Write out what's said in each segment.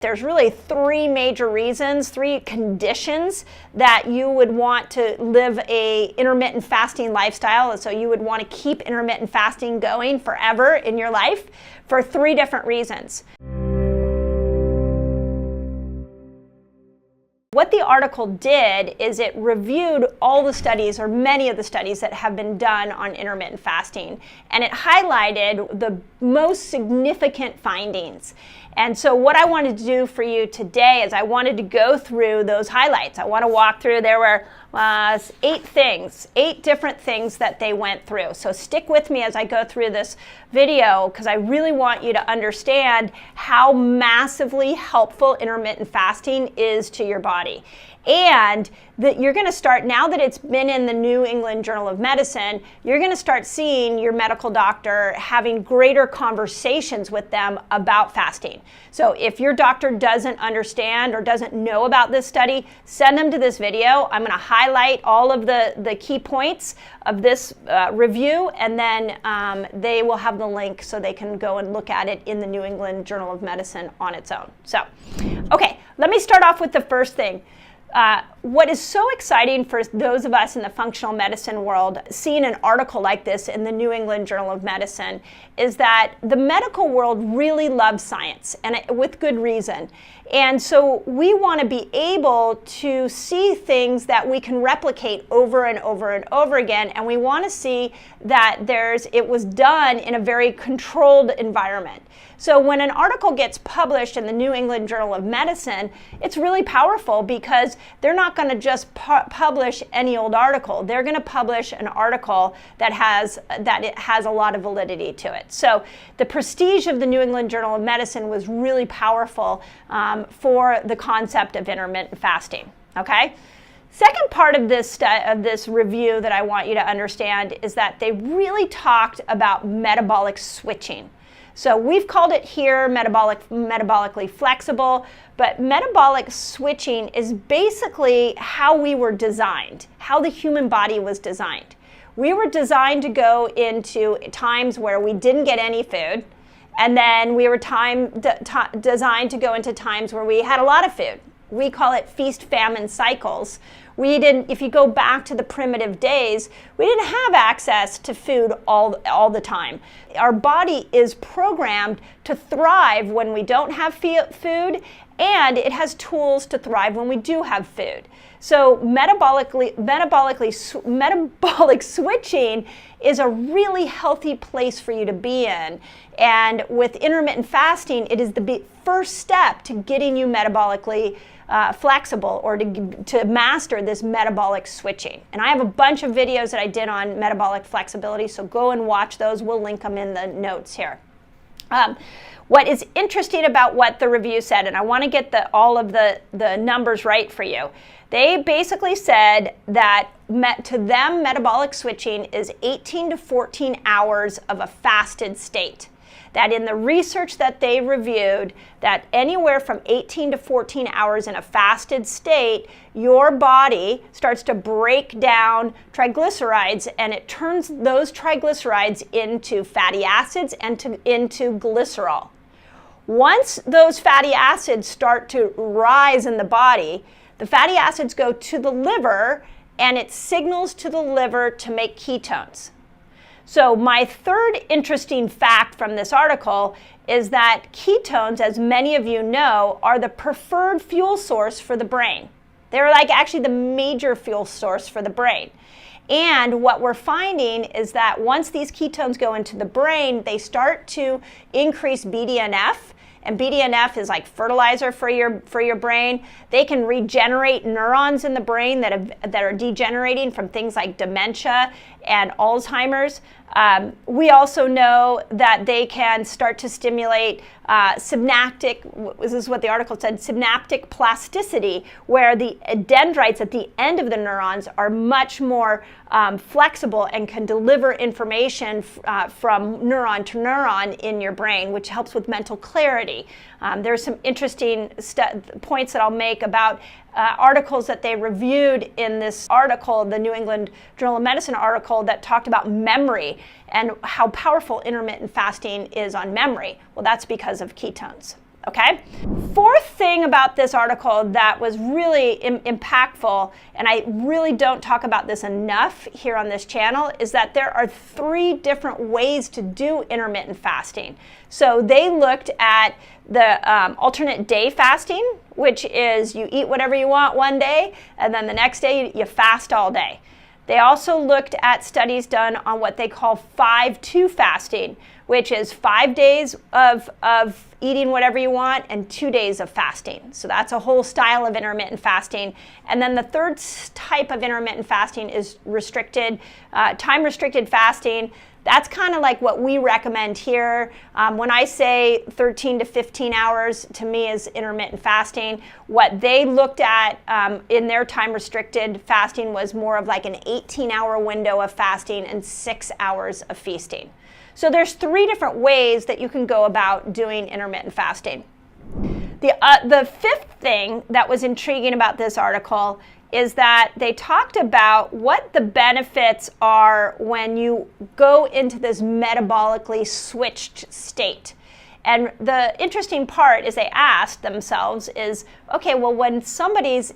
There's really three major reasons, three conditions that you would want to live a intermittent fasting lifestyle. So you would want to keep intermittent fasting going forever in your life for three different reasons. What the article did is it reviewed all the studies, or many of the studies that have been done on intermittent fasting, and it highlighted the most significant findings. And so what I wanted to do for you today is I wanted to go through those highlights. I want to walk through, there were 8 different things that they went through. So stick with me as I go through this video, because I really want you to understand how massively helpful intermittent fasting is to your body. And that you're going to start, now that it's been in the New England Journal of Medicine, you're going to start seeing your medical doctor having greater conversations with them about fasting. So if your doctor doesn't understand or doesn't know about this study, send them to this video. I'm going to highlight all of the key points of this review, and then they will have the link so they can go and look at it in the New England Journal of Medicine on its own. So, okay, let me start off with the first thing. What is so exciting for those of us in the functional medicine world, seeing an article like this in the New England Journal of Medicine, is that the medical world really loves science, and with good reason. And so we want to be able to see things that we can replicate over and over and over again, and we want to see that it was done in a very controlled environment. So when an article gets published in the New England Journal of Medicine, it's really powerful because they're not going to just publish any old article. They're going to publish an article that has a lot of validity to it. So the prestige of the New England Journal of Medicine was really powerful for the concept of intermittent fasting. Okay? Second part of this review that I want you to understand is that they really talked about metabolic switching. So we've called it here metabolically flexible, but metabolic switching is basically how we were designed, how the human body was designed. We were designed to go into times where we didn't get any food, and then we were designed to go into times where we had a lot of food. We call it feast-famine cycles. If you go back to the primitive days, we didn't have access to food all the time. Our body is programmed to thrive when we don't have food, and it has tools to thrive when we do have food. So metabolic switching is a really healthy place for you to be in. And with intermittent fasting, it is the first step to getting you metabolically flexible, or to master this metabolic switching. And I have a bunch of videos that I did on metabolic flexibility, so go and watch those. We'll link them in the notes here. What is interesting about what the review said, and I want to get all of the numbers right for you. They basically said that to them, metabolic switching is 18 to 14 hours of a fasted state. That in the research that they reviewed, that anywhere from 18 to 14 hours in a fasted state, your body starts to break down triglycerides, and it turns those triglycerides into fatty acids and into glycerol. Once those fatty acids start to rise in the body, the fatty acids go to the liver, and it signals to the liver to make ketones. So my third interesting fact from this article is that ketones, as many of you know, are the preferred fuel source for the brain. They're like actually the major fuel source for the brain. And what we're finding is that once these ketones go into the brain, they start to increase BDNF. And BDNF is like fertilizer for your brain. They can regenerate neurons in the brain that are degenerating from things like dementia and Alzheimer's. We also know that they can start to stimulate synaptic, this is what the article said, synaptic plasticity, where the dendrites at the end of the neurons are much more flexible and can deliver information from neuron to neuron in your brain, which helps with mental clarity. There's some interesting points that I'll make about articles that they reviewed in this article, the New England Journal of Medicine article, that talked about memory and how powerful intermittent fasting is on memory. Well, that's because of ketones. Okay? Fourth thing about this article that was really impactful, and I really don't talk about this enough here on this channel, is that there are 3 different ways to do intermittent fasting. So they looked at the alternate day fasting, which is you eat whatever you want one day, and then the next day you fast all day. They also looked at studies done on what they call 5-2 fasting, which is 5 days of eating whatever you want and 2 days of fasting. So that's a whole style of intermittent fasting. And then the third type of intermittent fasting is time-restricted fasting. That's kind of like what we recommend here. When I say 13 to 15 hours, to me is intermittent fasting. What they looked at in their time-restricted fasting was more of like an 18-hour window of fasting and 6 hours of feasting. So there's 3 different ways that you can go about doing intermittent fasting. The fifth thing that was intriguing about this article is that they talked about what the benefits are when you go into this metabolically switched state. And the interesting part is they asked themselves is, okay, well, when somebody's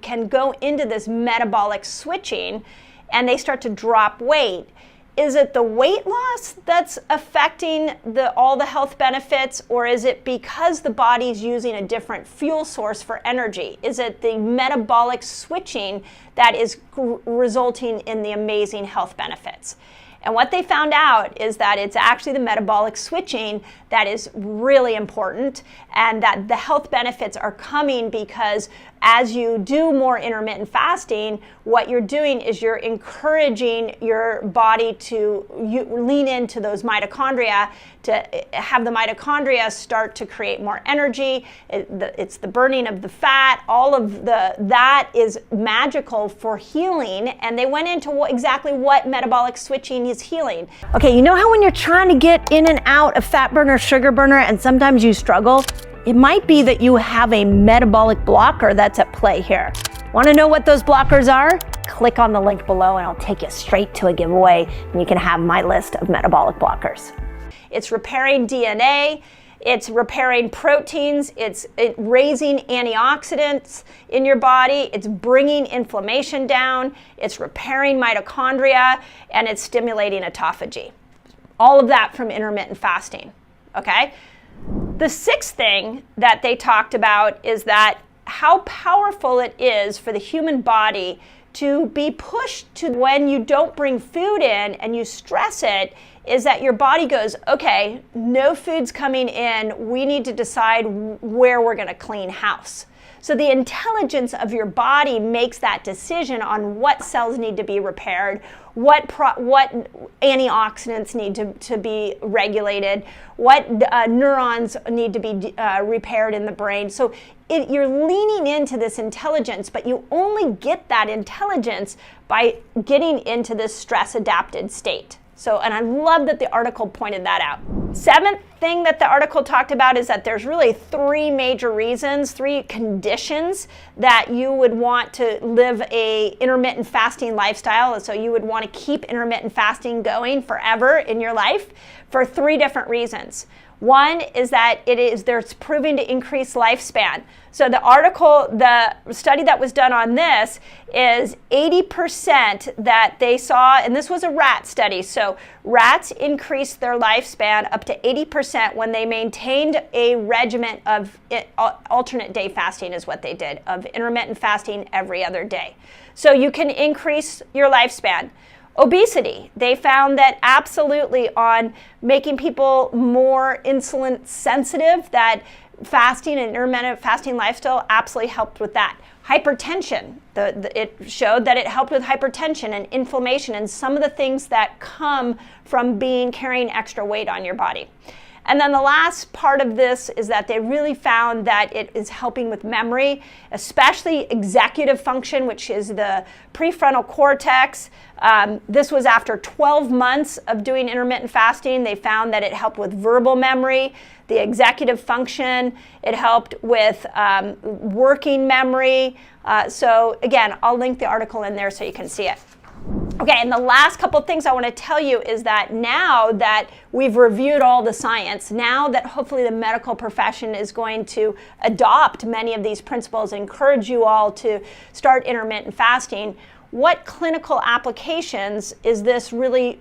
can go into this metabolic switching and they start to drop weight, is it the weight loss that's affecting all the health benefits, or is it because the body's using a different fuel source for energy? Is it the metabolic switching that is resulting in the amazing health benefits? And what they found out is that it's actually the metabolic switching that is really important, and that the health benefits are coming because as you do more intermittent fasting, what you're doing is you're encouraging your body to lean into those mitochondria, to have the mitochondria start to create more energy. It's the burning of the fat. All of that is magical for healing, and they went into exactly what metabolic switching is healing. Okay, you know how when you're trying to get in and out of fat burner, sugar burner, and sometimes you struggle? It might be that you have a metabolic blocker that's at play here. Want to know what those blockers are? Click on the link below and I'll take you straight to a giveaway, and you can have my list of metabolic blockers. It's repairing DNA, it's repairing proteins, it's raising antioxidants in your body, it's bringing inflammation down, it's repairing mitochondria, and it's stimulating autophagy. All of that from intermittent fasting, okay? The sixth thing that they talked about is that how powerful it is for the human body to be pushed to when you don't bring food in and you stress it, is that your body goes, okay, no food's coming in, we need to decide where we're gonna clean house. So the intelligence of your body makes that decision on what cells need to be repaired, what antioxidants need to be regulated, what neurons need to be repaired in the brain. So you're leaning into this intelligence, but you only get that intelligence by getting into this stress-adapted state. So, and I love that the article pointed that out. Seventh thing that the article talked about is that there's really 3 major reasons, 3 conditions that you would want to live a intermittent fasting lifestyle. And so you would want to keep intermittent fasting going forever in your life for 3 different reasons. One is that there's proving to increase lifespan. So the study that was done on this is 80% that they saw, and this was a rat study, so rats increased their lifespan up to 80% when they maintained a regimen of alternate day fasting is what they did, of intermittent fasting every other day. So you can increase your lifespan. Obesity, they found that absolutely on making people more insulin sensitive, that fasting and intermittent fasting lifestyle absolutely helped with that. Hypertension, it showed that it helped with hypertension and inflammation and some of the things that come from carrying extra weight on your body. And then the last part of this is that they really found that it is helping with memory, especially executive function, which is the prefrontal cortex. This was after 12 months of doing intermittent fasting. They found that it helped with verbal memory, the executive function. It helped with working memory. So again, I'll link the article in there so you can see it. Okay, and the last couple of things I want to tell you is that now that we've reviewed all the science, now that hopefully the medical profession is going to adopt many of these principles and encourage you all to start intermittent fasting, what clinical applications is this really,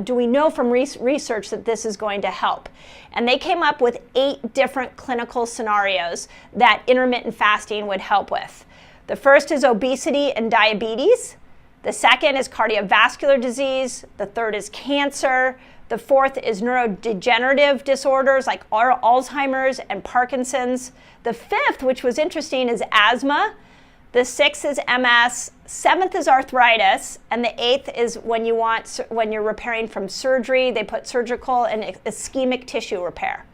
do we know from research that this is going to help? And they came up with 8 different clinical scenarios that intermittent fasting would help with. The first is obesity and diabetes. The second is cardiovascular disease. The third is cancer. The fourth is neurodegenerative disorders like Alzheimer's and Parkinson's. The fifth, which was interesting, is asthma. The sixth is MS. Seventh is arthritis. And the eighth is when you're repairing from surgery, they put surgical and ischemic tissue repair.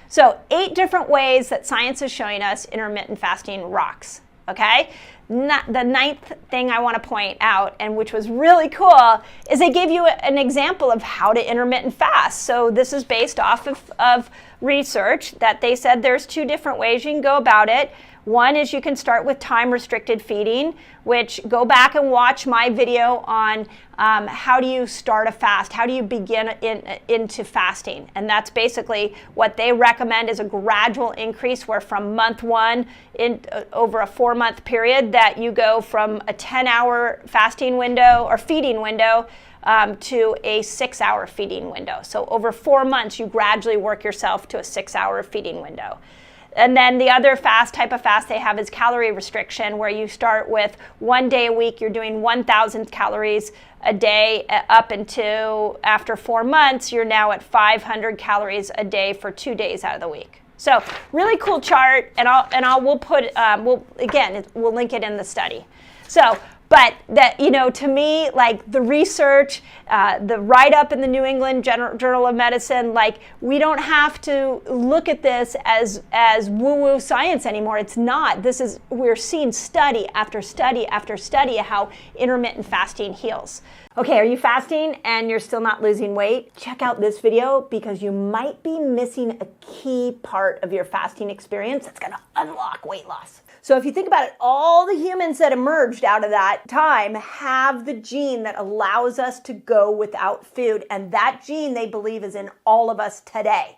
So 8 different ways that science is showing us intermittent fasting rocks. Okay? The ninth thing I want to point out, and which was really cool, is they gave you an example of how to intermittent fast. So this is based off of research that they said there's 2 different ways you can go about it. One is you can start with time-restricted feeding, which go back and watch my video on how do you start a fast, how do you begin into fasting. And that's basically what they recommend is a gradual increase where from month 1 over a 4-month period that you go from a 10-hour fasting window or feeding window to a 6-hour feeding window. So over 4 months, you gradually work yourself to a 6-hour feeding window. And then the other type of fast they have is calorie restriction, where you start with 1 day a week, you're doing 1,000 calories a day up until after 4 months, you're now at 500 calories a day for 2 days out of the week. So really cool chart, and we'll link it in the study. So, but that, to me, like the research, the write-up in the New England Journal of Medicine, like we don't have to look at this as woo-woo science anymore. It's not. We're seeing study after study after study how intermittent fasting heals. Okay, are you fasting and you're still not losing weight? Check out this video because you might be missing a key part of your fasting experience that's gonna unlock weight loss. So if you think about it, all the humans that emerged out of that time have the gene that allows us to go without food. And that gene, they believe, is in all of us today.